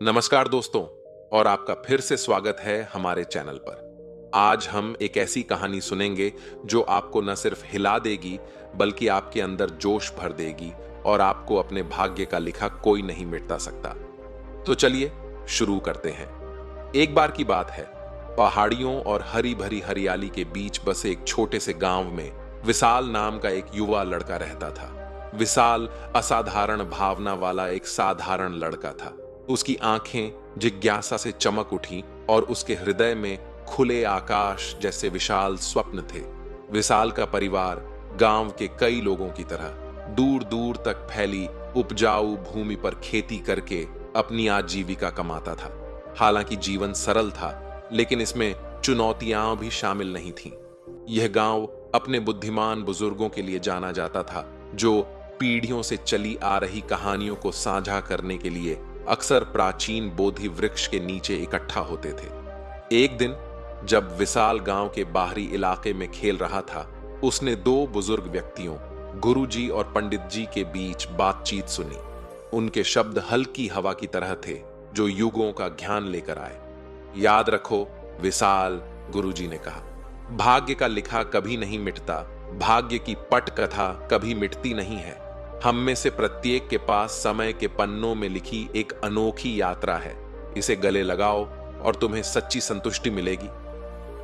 नमस्कार दोस्तों। और आपका फिर से स्वागत है हमारे चैनल पर। आज हम एक ऐसी कहानी सुनेंगे जो आपको न सिर्फ हिला देगी बल्कि आपके अंदर जोश भर देगी और आपको अपने भाग्य का लिखा कोई नहीं मिटा सकता। तो चलिए शुरू करते हैं। एक बार की बात है, पहाड़ियों और हरी भरी हरियाली के बीच बसे एक छोटे से गांव में विशाल नाम का एक युवा लड़का रहता था। विशाल असाधारण भावना वाला एक साधारण लड़का था। उसकी आंखें जिज्ञासा से चमक उठी और उसके हृदय में खुले आकाश जैसे विशाल स्वप्न थे। विशाल का परिवार गांव के कई लोगों की तरह दूर दूर तक फैली उपजाऊ भूमि पर खेती करके अपनी आजीविका कमाता था। हालांकि जीवन सरल था, लेकिन इसमें चुनौतियां भी शामिल नहीं थीं। यह गांव अपने बुद्धिमान बुजुर्गों के लिए जाना जाता था, जो पीढ़ियों से चली आ रही कहानियों को साझा करने के लिए अक्सर प्राचीन बोधि वृक्ष के नीचे इकट्ठा होते थे। एक दिन जब विशाल गांव के बाहरी इलाके में खेल रहा था, उसने दो बुजुर्ग व्यक्तियों, गुरुजी और पंडित जी के बीच बातचीत सुनी। उनके शब्द हल्की हवा की तरह थे, जो युगों का ज्ञान लेकर आए। याद रखो विशाल, गुरुजी ने कहा, भाग्य का लिखा कभी नहीं मिटता। भाग्य की पट कथा कभी मिटती नहीं है। हम में से प्रत्येक के पास समय के पन्नों में लिखी एक अनोखी यात्रा है। इसे गले लगाओ और तुम्हें सच्ची संतुष्टि मिलेगी।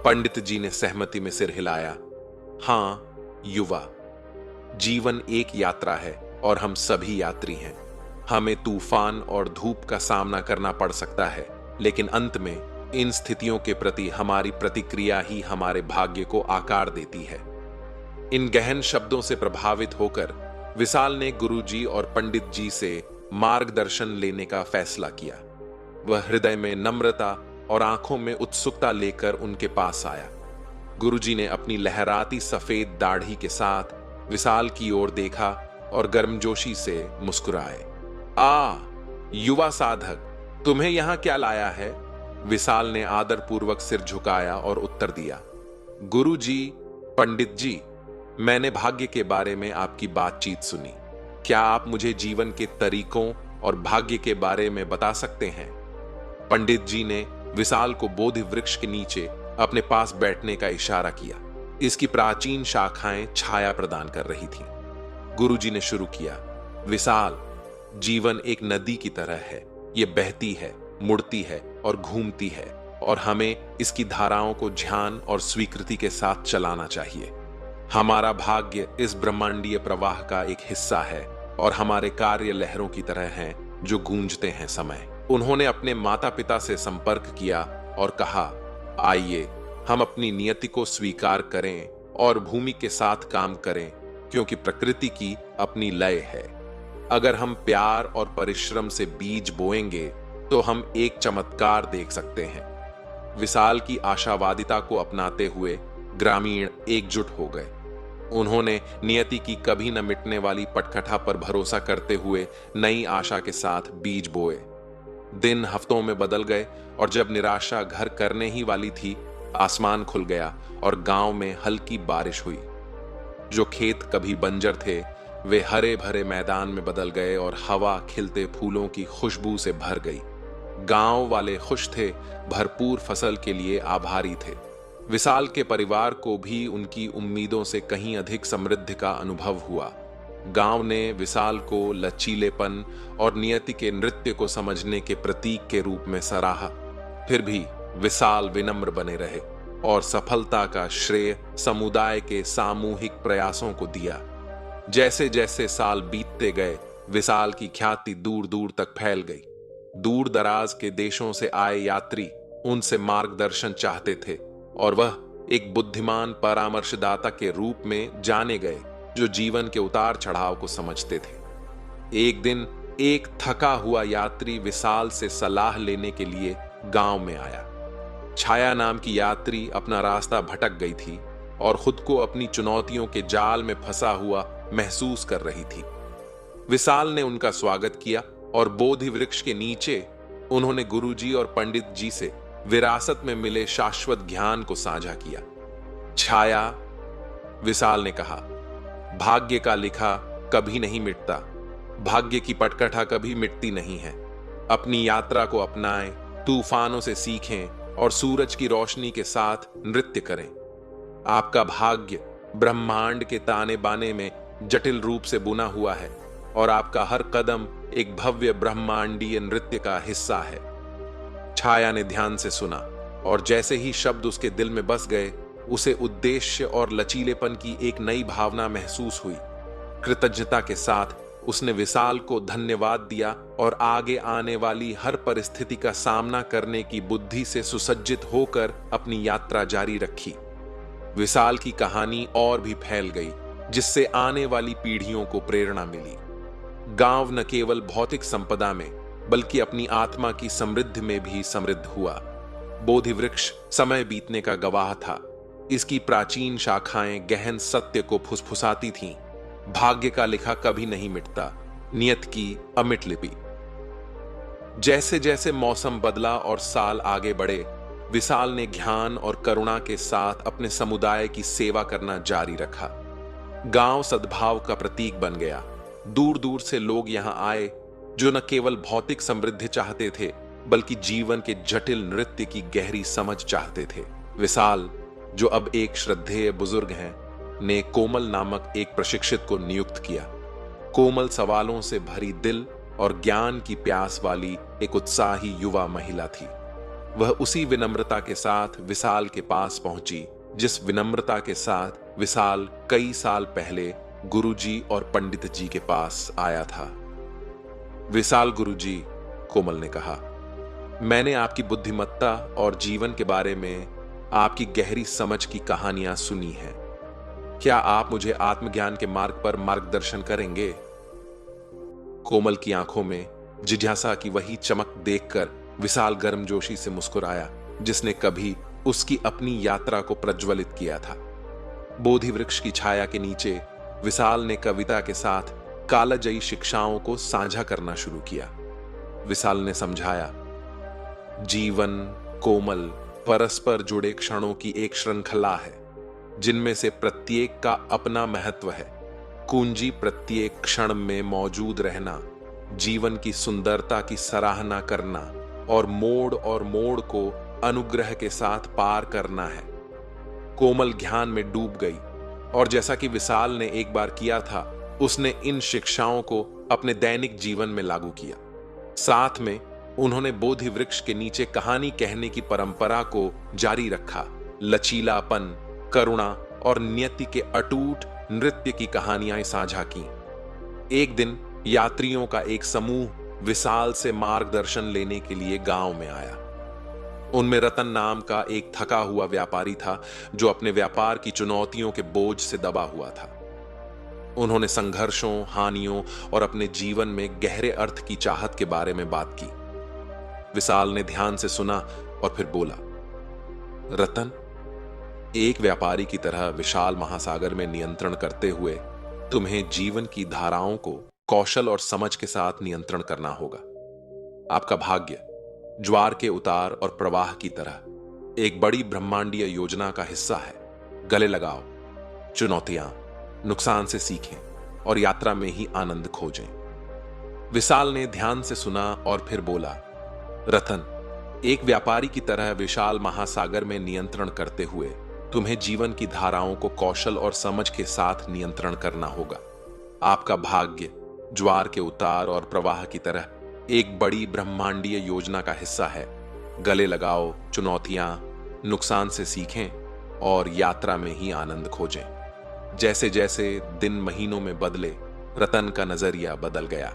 पंडित जी ने सहमति में सिर हिलाया। हाँ युवा, जीवन एक यात्रा है और हम सभी यात्री हैं। हमें तूफान और धूप का सामना करना पड़ सकता है, लेकिन अंत में इन स्थितियों के प्रति हमारी प्रतिक्रिया ही हमारे भाग्य को आकार देती है। इन गहन शब्दों से प्रभावित होकर विशाल ने गुरुजी और पंडित जी से मार्गदर्शन लेने का फैसला किया। वह हृदय में नम्रता और आंखों में उत्सुकता लेकर उनके पास आया। गुरुजी ने अपनी लहराती सफेद दाढ़ी के साथ विशाल की ओर देखा और गर्मजोशी से मुस्कुराए। युवा साधक, तुम्हें यहां क्या लाया है? विशाल ने आदरपूर्वक सिर झुकाया और उत्तर दिया, गुरुजी, पंडित जी, मैंने भाग्य के बारे में आपकी बातचीत सुनी। क्या आप मुझे जीवन के तरीकों और भाग्य के बारे में बता सकते हैं? पंडित जी ने विशाल को बोधि वृक्ष के नीचे अपने पास बैठने का इशारा किया। इसकी प्राचीन शाखाएं छाया प्रदान कर रही थीं। गुरुजी ने शुरू किया, विशाल, जीवन एक नदी की तरह है। ये बहती है, मुड़ती है और घूमती है, और हमें इसकी धाराओं को ध्यान और स्वीकृति के साथ चलाना चाहिए। हमारा भाग्य इस ब्रह्मांडीय प्रवाह का एक हिस्सा है और हमारे कार्य लहरों की तरह हैं जो गूंजते हैं समय। उन्होंने अपने माता पिता से संपर्क किया और कहा, आइए हम अपनी नियति को स्वीकार करें और भूमि के साथ काम करें, क्योंकि प्रकृति की अपनी लय है। अगर हम प्यार और परिश्रम से बीज बोएंगे तो हम एक चमत्कार देख सकते हैं। विशाल की आशावादिता को अपनाते हुए ग्रामीण एकजुट हो गए। उन्होंने नियति की कभी न मिटने वाली पटकथा पर भरोसा करते हुए नई आशा के साथ बीज बोए। दिन हफ्तों में बदल गए और जब निराशा घर करने ही वाली थी, आसमान खुल गया और गांव में हल्की बारिश हुई। जो खेत कभी बंजर थे, वे हरे भरे मैदान में बदल गए और हवा खिलते फूलों की खुशबू से भर गई। गांव वाले खुश थे, भरपूर फसल के लिए आभारी थे। विशाल के परिवार को भी उनकी उम्मीदों से कहीं अधिक समृद्धि का अनुभव हुआ। गांव ने विशाल को लचीलेपन और नियति के नृत्य को समझने के प्रतीक के रूप में सराहा। फिर भी विशाल विनम्र बने रहे और सफलता का श्रेय समुदाय के सामूहिक प्रयासों को दिया। जैसे जैसे साल बीतते गए, विशाल की ख्याति दूर दूर तक फैल गई। दूर दराज के देशों से आए यात्री उनसे मार्गदर्शन चाहते थे और वह एक बुद्धिमान परामर्शदाता के रूप में जाने गए, जो जीवन के उतार चढ़ाव को समझते थे। एक दिन एक थका हुआ यात्री विशाल से सलाह लेने के लिए गांव में आया। छाया नाम की यात्री अपना रास्ता भटक गई थी और खुद को अपनी चुनौतियों के जाल में फंसा हुआ महसूस कर रही थी। विशाल ने उनका स्वागत किया और बोधि वृक्ष के नीचे उन्होंने गुरुजी और पंडित जी से विरासत में मिले शाश्वत ज्ञान को साझा किया। छाया, विशाल ने कहा, भाग्य का लिखा कभी नहीं मिटता। भाग्य की पटकथा कभी मिटती नहीं है। अपनी यात्रा को अपनाएं, तूफानों से सीखें और सूरज की रोशनी के साथ नृत्य करें। आपका भाग्य ब्रह्मांड के ताने बाने में जटिल रूप से बुना हुआ है और आपका हर कदम एक भव्य ब्रह्मांडीय नृत्य का हिस्सा है। छाया ने ध्यान से सुना और जैसे ही शब्द उसके दिल में बस गए, उसे उद्देश्य और लचीलेपन की एक नई भावना महसूस हुई। कृतज्ञता के साथ उसने विशाल को धन्यवाद दिया और आगे आने वाली हर परिस्थिति का सामना करने की बुद्धि से सुसज्जित होकर अपनी यात्रा जारी रखी। विशाल की कहानी और भी फैल गई, जिससे आने वाली पीढ़ियों को प्रेरणा मिली। गांव न केवल भौतिक संपदा में बल्कि अपनी आत्मा की समृद्धि में भी समृद्ध हुआ। बोधि वृक्ष समय बीतने का गवाह था। इसकी प्राचीन शाखाएं गहन सत्य को फुसफुसाती थीं। भाग्य का लिखा कभी नहीं मिटता, नियत की अमिट लिपि। जैसे जैसे मौसम बदला और साल आगे बढ़े, विशाल ने ज्ञान और करुणा के साथ अपने समुदाय की सेवा करना जारी रखा। गांव सद्भाव का प्रतीक बन गया। दूर दूर से लोग यहां आए, जो न केवल भौतिक समृद्धि चाहते थे बल्कि जीवन के जटिल नृत्य की गहरी समझ चाहते थे। विशाल, जो अब एक श्रद्धेय बुजुर्ग हैं, ने कोमल नामक एक प्रशिक्षित को नियुक्त किया। कोमल सवालों से भरी दिल और ज्ञान की प्यास वाली एक उत्साही युवा महिला थी। वह उसी विनम्रता के साथ विशाल के पास पहुंची, जिस विनम्रता के साथ विशाल कई साल पहले गुरुजी और पंडित जी के पास आया था। विशाल गुरुजी, कोमल ने कहा, मैंने आपकी बुद्धिमत्ता और जीवन के बारे में आपकी गहरी समझ की कहानियां सुनी हैं। क्या आप मुझे आत्मज्ञान के मार्ग पर मार्गदर्शन करेंगे? कोमल की आंखों में जिज्ञासा की वही चमक देखकर विशाल गर्मजोशी से मुस्कुराया, जिसने कभी उसकी अपनी यात्रा को प्रज्वलित किया था। बोधि वृक्ष की छाया के नीचे विशाल ने कविता के साथ कालजयी शिक्षाओं को साझा करना शुरू किया। विशाल ने समझाया, जीवन कोमल परस्पर जुड़े क्षणों की एक श्रृंखला है, जिनमें से प्रत्येक का अपना महत्व है। कुंजी प्रत्येक क्षण में मौजूद रहना, जीवन की सुंदरता की सराहना करना और मोड़ को अनुग्रह के साथ पार करना है। कोमल ध्यान में डूब गई और जैसा कि विशाल ने एक बार किया था, उसने इन शिक्षाओं को अपने दैनिक जीवन में लागू किया। साथ में उन्होंने बोधि वृक्ष के नीचे कहानी कहने की परंपरा को जारी रखा। लचीलापन, करुणा और नियति के अटूट नृत्य की कहानियां साझा की। एक दिन यात्रियों का एक समूह विशाल से मार्गदर्शन लेने के लिए गांव में आया। उनमें रतन नाम का एक थका हुआ व्यापारी था, जो अपने व्यापार की चुनौतियों के बोझ से दबा हुआ था। उन्होंने संघर्षों, हानियों और अपने जीवन में गहरे अर्थ की चाहत के बारे में बात की। विशाल ने ध्यान से सुना और फिर बोला, रतन, एक व्यापारी की तरह विशाल महासागर में नियंत्रण करते हुए तुम्हें जीवन की धाराओं को कौशल और समझ के साथ नियंत्रण करना होगा। आपका भाग्य ज्वार के उतार और प्रवाह की तरह एक बड़ी ब्रह्मांडीय योजना का हिस्सा है। गले लगाओ, चुनौतियां, नुकसान से सीखें और यात्रा में ही आनंद खोजें। विशाल ने ध्यान से सुना और फिर बोला, रतन, एक व्यापारी की तरह विशाल महासागर में नियंत्रण करते हुए तुम्हें जीवन की धाराओं को कौशल और समझ के साथ नियंत्रण करना होगा। आपका भाग्य ज्वार के उतार और प्रवाह की तरह एक बड़ी ब्रह्मांडीय योजना का हिस्सा है। गले लगाओ, चुनौतियां, नुकसान से सीखें और यात्रा में ही आनंद खोजें। जैसे जैसे दिन महीनों में बदले, रतन का नजरिया बदल गया।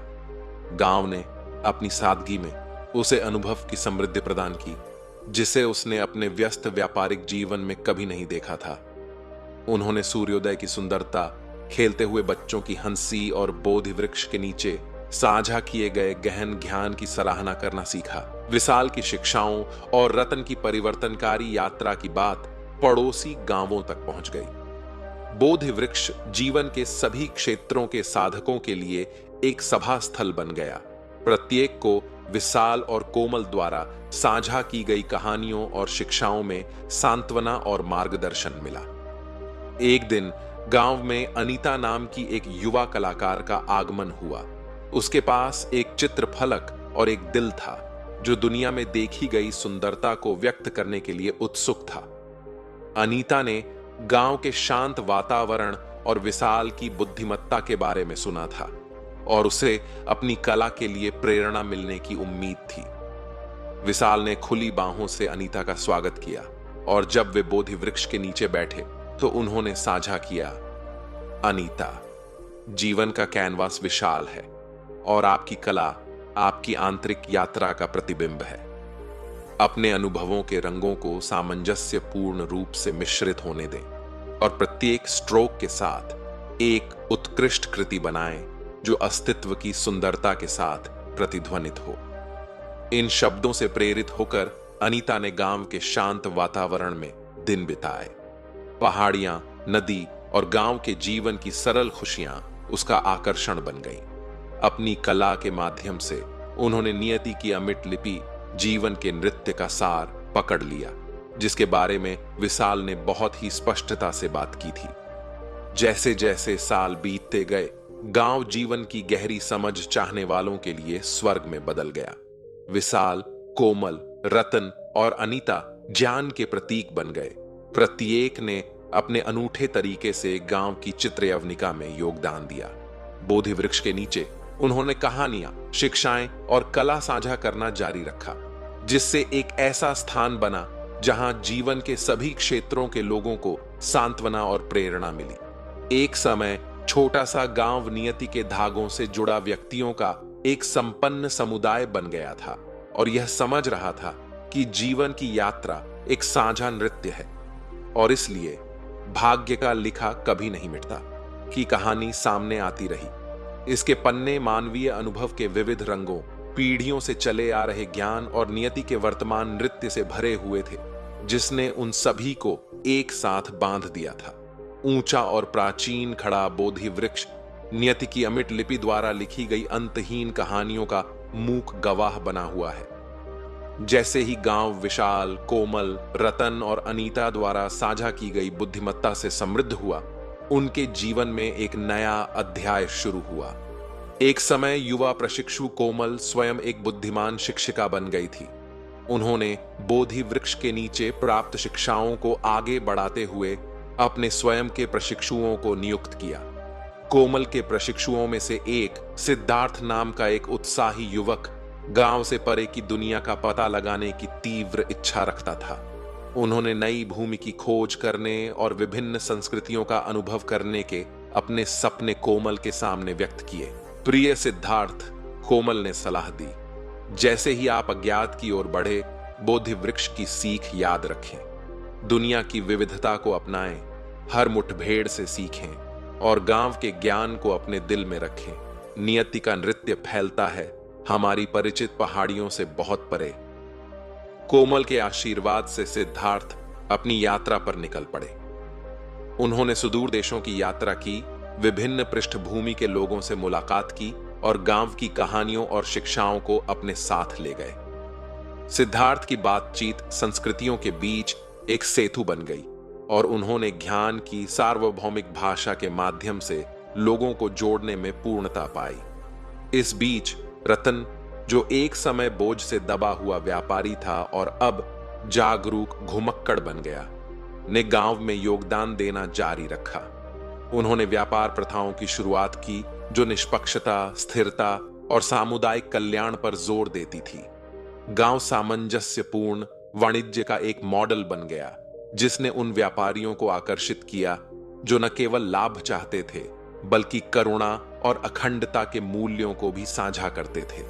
गांव ने अपनी सादगी में उसे अनुभव की समृद्धि प्रदान की, जिसे उसने अपने व्यस्त व्यापारिक जीवन में कभी नहीं देखा था। उन्होंने सूर्योदय की सुंदरता, खेलते हुए बच्चों की हंसी और बोधि वृक्ष के नीचे साझा किए गए गहन ज्ञान की सराहना करना सीखा। विशाल की शिक्षाओं और रतन की परिवर्तनकारी यात्रा की बात पड़ोसी गांवों तक पहुंच गई। बोधि वृक्ष जीवन के सभी क्षेत्रों के साधकों के लिए एक सभा स्थल बन गया। प्रत्येक को विशाल और कोमल द्वारा साझा की गई कहानियों और शिक्षाओं में सांत्वना और मार्गदर्शन मिला। एक दिन गांव में अनीता नाम की एक युवा कलाकार का आगमन हुआ। उसके पास एक चित्र फलक और एक दिल था जो दुनिया में देखी गई सुंदरता को व्यक्त करने के लिए उत्सुक था। अनीता ने गांव के शांत वातावरण और विशाल की बुद्धिमत्ता के बारे में सुना था और उसे अपनी कला के लिए प्रेरणा मिलने की उम्मीद थी। विशाल ने खुली बाहों से अनीता का स्वागत किया और जब वे बोधि वृक्ष के नीचे बैठे तो उन्होंने साझा किया, अनीता, जीवन का कैनवास विशाल है और आपकी कला आपकी आंतरिक यात्रा का प्रतिबिंब है। अपने अनुभवों के रंगों को सामंजस्यपूर्ण रूप से मिश्रित होने दें और प्रत्येक स्ट्रोक के साथ एक उत्कृष्ट कृति बनाएं जो अस्तित्व की सुंदरता के साथ प्रतिध्वनित हो। इन शब्दों से प्रेरित होकर अनीता ने गांव के शांत वातावरण में दिन बिताए। पहाड़ियां, नदी और गांव के जीवन की सरल खुशियां उसका आकर्षण बन गई। अपनी कला के माध्यम से उन्होंने नियति की अमिट लिपि जीवन के नृत्य का सार पकड़ लिया, जिसके बारे में विशाल ने बहुत ही स्पष्टता से बात की थी। जैसे जैसे साल बीतते गए, गांव जीवन की गहरी समझ चाहने वालों के लिए स्वर्ग में बदल गया। विशाल, कोमल, रतन और अनीता ज्ञान के प्रतीक बन गए। प्रत्येक ने अपने अनूठे तरीके से गांव की चित्र यवनिका में योगदान दिया। बोधि वृक्ष के नीचे उन्होंने कहानियां, शिक्षाएं और कला साझा करना जारी रखा, जिससे एक ऐसा स्थान बना जहां जीवन के सभी क्षेत्रों के लोगों को सांत्वना और प्रेरणा मिली। एक समय छोटा सा गांव नियति के धागों से जुड़ा व्यक्तियों का एक संपन्न समुदाय बन गया था और यह समझ रहा था कि जीवन की यात्रा एक साझा नृत्य है और इसलिए भाग्य का लिखा कभी नहीं मिटता की कहानी सामने आती रही। इसके पन्ने मानवीय अनुभव के विविध रंगों, पीढ़ियों से चले आ रहे ज्ञान और नियति के वर्तमान नृत्य से भरे हुए थे, जिसने उन सभी को एक साथ बांध दिया था। ऊंचा और प्राचीन खड़ा बोधि वृक्ष नियति की अमिट लिपि द्वारा लिखी गई अंतहीन कहानियों का मूक गवाह बना हुआ है। जैसे ही गांव विशाल, कोमल, रतन और अनीता द्वारा साझा की गई बुद्धिमत्ता से समृद्ध हुआ, उनके जीवन में एक नया अध्याय शुरू हुआ। एक समय युवा प्रशिक्षु कोमल स्वयं एक बुद्धिमान शिक्षिका बन गई थी। उन्होंने बोधि वृक्ष के नीचे प्राप्त शिक्षाओं को आगे बढ़ाते हुए अपने स्वयं के प्रशिक्षुओं को नियुक्त किया। कोमल के प्रशिक्षुओं में से एक सिद्धार्थ नाम का एक उत्साही युवक गांव से परे की दुनिया का पता लगाने की तीव्र इच्छा रखता था। उन्होंने नई भूमि की खोज करने और विभिन्न संस्कृतियों का अनुभव करने के अपने सपने कोमल के सामने व्यक्त किए। प्रिय सिद्धार्थ, कोमल ने सलाह दी, जैसे ही आप अज्ञात की ओर बढ़े, बोधि वृक्ष की सीख याद रखें। दुनिया की विविधता को अपनाएं, हर मुठभेड़ से सीखें और गांव के ज्ञान को अपने दिल में रखें। नियति का नृत्य फैलता है हमारी परिचित पहाड़ियों से बहुत परे। कोमल के आशीर्वाद से सिद्धार्थ अपनी यात्रा पर निकल पड़े। उन्होंने सुदूर देशों की यात्रा की, विभिन्न पृष्ठभूमि के लोगों से मुलाकात की और गांव की कहानियों और शिक्षाओं को अपने साथ ले गए। सिद्धार्थ की बातचीत संस्कृतियों के बीच एक सेतु बन गई और उन्होंने ज्ञान की सार्वभौमिक भाषा के माध्यम से लोगों को जोड़ने में पूर्णता पाई। इस बीच रतन, जो एक समय बोझ से दबा हुआ व्यापारी था और अब जागरूक घुमक्कड़ बन गया, ने गांव में योगदान देना जारी रखा। उन्होंने व्यापार प्रथाओं की शुरुआत की जो निष्पक्षता, स्थिरता और सामुदायिक कल्याण पर जोर देती थी। गांव सामंजस्यपूर्ण वाणिज्य का एक मॉडल बन गया, जिसने उन व्यापारियों को आकर्षित किया जो न केवल लाभ चाहते थे बल्कि करुणा और अखंडता के मूल्यों को भी साझा करते थे।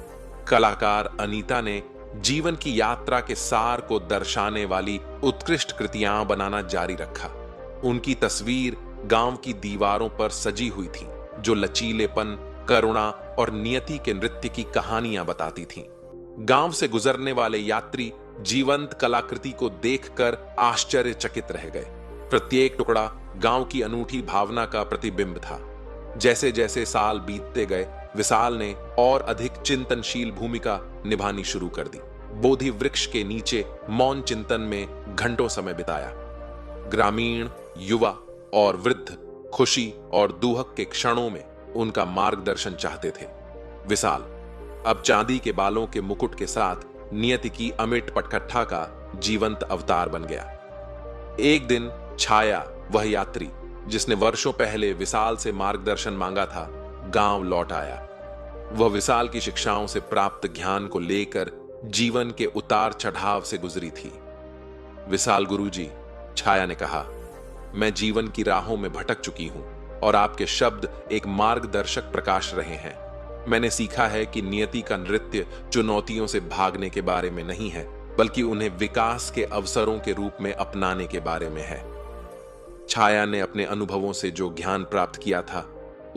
कलाकार अनीता ने जीवन की यात्रा के सार को दर्शाने वाली उत्कृष्ट कृतियां बनाना जारी रखा। उनकी तस्वीर गांव की दीवारों पर सजी हुई थी, जो लचीलेपन, करुणा और नियति के नृत्य की कहानियां बताती थीं। गांव से गुजरने वाले यात्री जीवंत कलाकृति को देखकर आश्चर्यचकित रह गए। प्रत्येक टुकड़ा गांव की अनूठी भावना का प्रतिबिंब था। जैसे जैसे साल बीतते गए, विशाल ने और अधिक चिंतनशील भूमिका निभानी शुरू कर दी। बोधि वृक्ष के नीचे मौन चिंतन में घंटों समय बिताया। ग्रामीण, युवा और वृद्ध खुशी और दुहक के क्षणों में उनका मार्गदर्शन चाहते थे। विशाल, अब चांदी के बालों के मुकुट के साथ नियति की अमिट पटकट्ठा का जीवंत अवतार बन गया। एक दिन छाया, वह यात्री जिसने वर्षों पहले विशाल से मार्गदर्शन मांगा था, गांव लौट आया। वह विशाल की शिक्षाओं से प्राप्त ज्ञान को लेकर जीवन के उतार चढ़ाव से गुजरी थी। विशाल गुरुजी, छाया ने कहा, मैं जीवन की राहों में भटक चुकी हूं और आपके शब्द एक मार्गदर्शक प्रकाश रहे हैं। मैंने सीखा है कि नियति का नृत्य चुनौतियों से भागने के बारे में नहीं है, बल्कि उन्हें विकास के अवसरों के रूप में अपनाने के बारे में है। छाया ने अपने अनुभवों से जो ज्ञान प्राप्त किया था,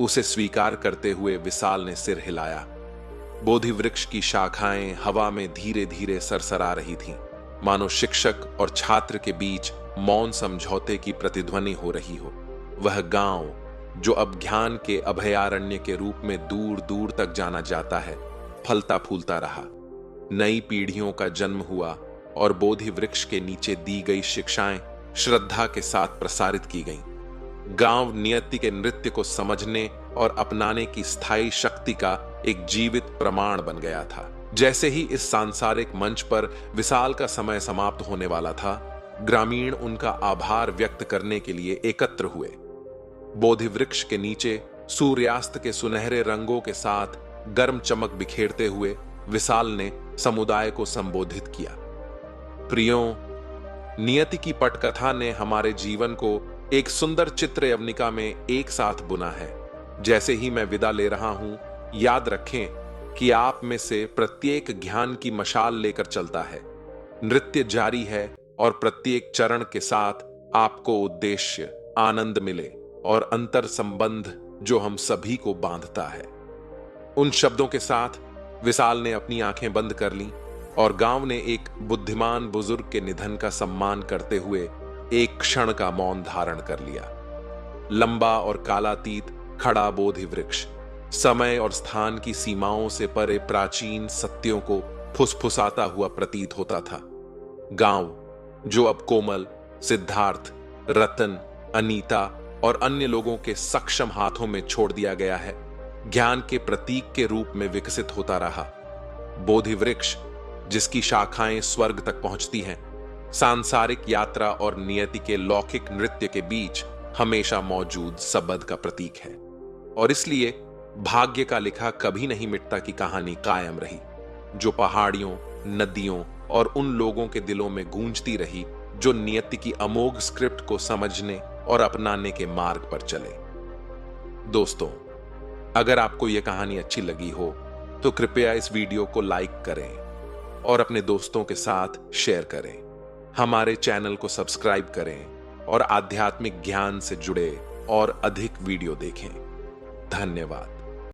उसे स्वीकार करते हुए विशाल ने सिर हिलाया। बोधि वृक्ष की शाखाएं हवा में धीरे धीरे सरसरा रही थीं, मानो शिक्षक और छात्र के बीच मौन समझौते की प्रतिध्वनि हो रही हो। वह गांव, जो अब ज्ञान के अभयारण्य के रूप में दूर दूर तक जाना जाता है, फलता फूलता रहा। नई पीढ़ियों का जन्म हुआ और बोधि वृक्ष के नीचे दी गई शिक्षाएं श्रद्धा के साथ प्रसारित की गईं। गांव नियति के नृत्य को समझने और अपनाने की स्थायी शक्ति का एक जीवित प्रमाण बन गया था। जैसे ही इस सांसारिक मंच पर विशाल का समय समाप्त होने वाला था, ग्रामीण उनका आभार व्यक्त करने के लिए एकत्र हुए। बोधि वृक्ष के नीचे सूर्यास्त के सुनहरे रंगों के साथ गर्म चमक बिखेरते हुए विशाल ने समुदाय को संबोधित किया। प्रियों, नियति की पटकथा ने हमारे जीवन को एक सुंदर चित्र यवनिका में एक साथ बुना है। जैसे ही मैं विदा ले रहा हूं, याद रखें कि आप में से प्रत्येक ज्ञान की मशाल लेकर चलता है। नृत्य जारी है और प्रत्येक चरण के साथ आपको उद्देश्य, आनंद मिले और अंतर संबंध जो हम सभी को बांधता है। उन शब्दों के साथ विशाल ने अपनी आंखें बंद कर लीं और गांव ने एक बुद्धिमान बुजुर्ग के निधन का सम्मान करते हुए एक क्षण का मौन धारण कर लिया। लंबा और कालातीत खड़ा बोधि वृक्ष समय और स्थान की सीमाओं से परे प्राचीन सत्यों को फुसफुसाता हुआ प्रतीत होता था। गांव, जो अब कोमल, सिद्धार्थ, रतन, अनीता और अन्य लोगों के सक्षम हाथों में छोड़ दिया गया है, ज्ञान के प्रतीक के रूप में विकसित होता रहा। बोधि वृक्ष, जिसकी शाखाएं स्वर्ग तक पहुंचती हैं, सांसारिक यात्रा और नियति के लौकिक नृत्य के बीच हमेशा मौजूद सबद का प्रतीक है। और इसलिए भाग्य का लिखा कभी नहीं मिटता की कहानी कायम रही, जो पहाड़ियों, नदियों और उन लोगों के दिलों में गूंजती रही जो नियति की अमोघ स्क्रिप्ट को समझने और अपनाने के मार्ग पर चले। दोस्तों, अगर आपको यह कहानी अच्छी लगी हो तो कृपया इस वीडियो को लाइक करें और अपने दोस्तों के साथ शेयर करें। हमारे चैनल को सब्सक्राइब करें और आध्यात्मिक ज्ञान से जुड़े और अधिक वीडियो देखें। धन्यवाद।